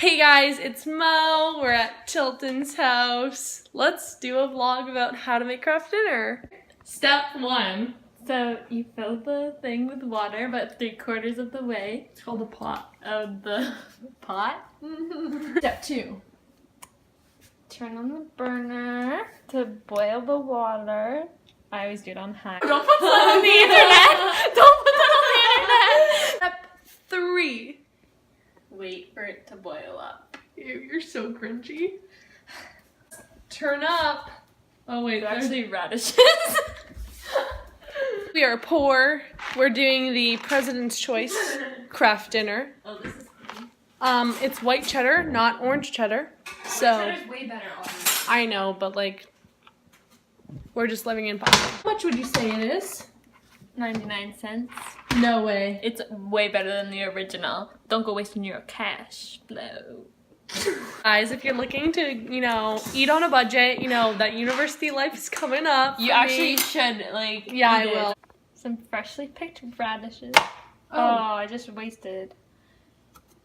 Hey guys, it's Mo. We're at Tilton's house. Let's do a vlog about how to make Kraft dinner. Step 1. So you fill the thing with water about 3/4 of the way. It's called a pot. Of the pot. Step 2. Turn on the burner to boil the water. I always do it on high. Don't put that on the internet! Don't put that on the internet! Step 3. Wait for it to boil up. Ew, you're so cringy. Turn up. Oh wait, They're actually radishes. We are poor. We're doing the President's Choice Kraft dinner. Oh, this is clean. It's white cheddar, not orange cheddar. So White cheddar's way better, obviously. I know, but like, we're just living in poverty. How much would you say it is? 99 cents. No way. It's way better than the original. Don't go wasting your cash flow. Guys, if you're looking to, eat on a budget, that university life is coming up. You actually should, Yeah, I eat it. will. Some freshly picked radishes. Oh. I just wasted.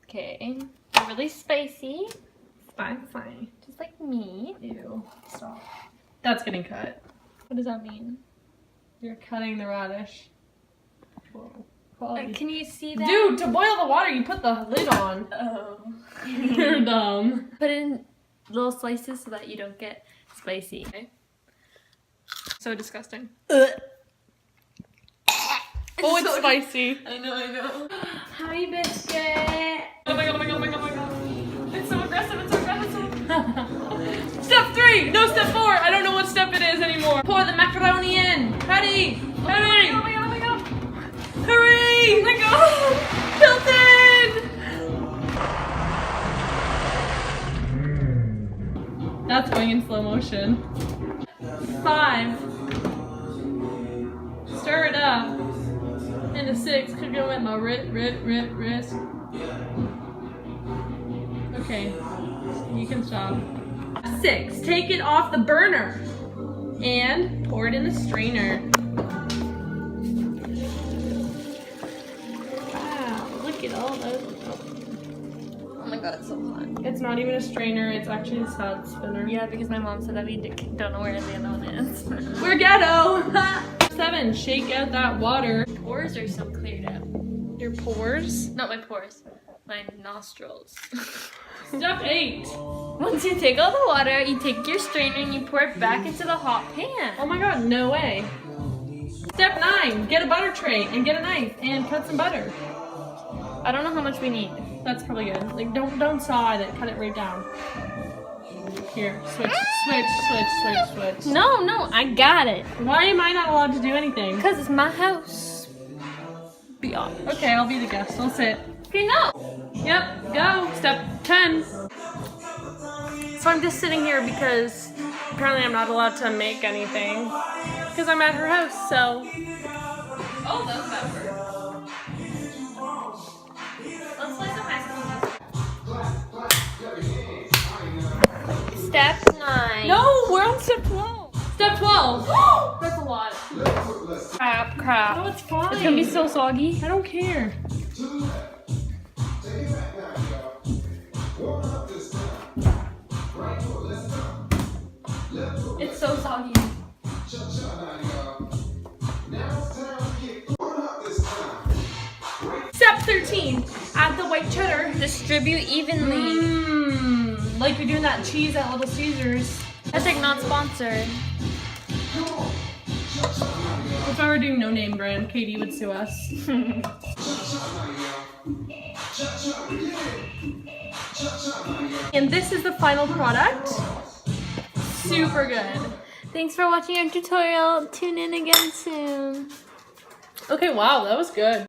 Okay. They're really spicy. Fine. Just like me. Ew. Stop. That's getting cut. What does that mean? You're cutting the radish. Whoa. Quality. Can you see that? Dude, to boil the water, you put the lid on. Oh. You're dumb. Put it in little slices so that you don't get spicy. Okay. So disgusting. Oh, It's spicy. I know. Hi, biscuit. Oh my god. It's so aggressive. Step 3! No, step 4! I don't know what step it is anymore. Pour the macaroni in. Hurry! Oh my god. Hurry! Oh my god. Tilton! That's going in slow motion. 5. Stir it up. And a 6. Could go with my wrist. Okay. You can stop. 6. Take it off the burner. And pour it in the strainer. Wow, look at all those. Oh my god, it's so fun. It's not even a strainer, it's actually a salad spinner. Yeah, because my mom said that we don't know where the other one is. We're ghetto! 7. Shake out that water. Pores are so cleared out. Your pores. Not my pores. My nostrils. Step 8. Once you take all the water, you take your strainer and you pour it back into the hot pan. Oh my god, no way. Step 9. Get a butter tray and get a knife and cut some butter. I don't know how much we need. That's probably good. Like, don't saw it, cut it right down. Here, switch. No, I got it. Why am I not allowed to do anything? Because it's my house. Biatch. Okay, I'll be the guest. I'll sit. Okay, no. Yep, go. Step 10. So I'm just sitting here because apparently I'm not allowed to make anything because I'm at her house, so. Oh, that's better. Let's play some ice cream. Step 9. No, we're on step 12. Step 12. That's a lot. Crap. No, it's fine. It's gonna be so soggy. I don't care. It's so soggy. Step 13. Add the white cheddar. Distribute evenly. Like you're doing that cheese at Little Caesars. Hashtag not sponsored. If I were doing no name brand, Katie would sue us. And this is the final product. Super good. Thanks for watching our tutorial. Tune in again soon. Okay, wow, that was good.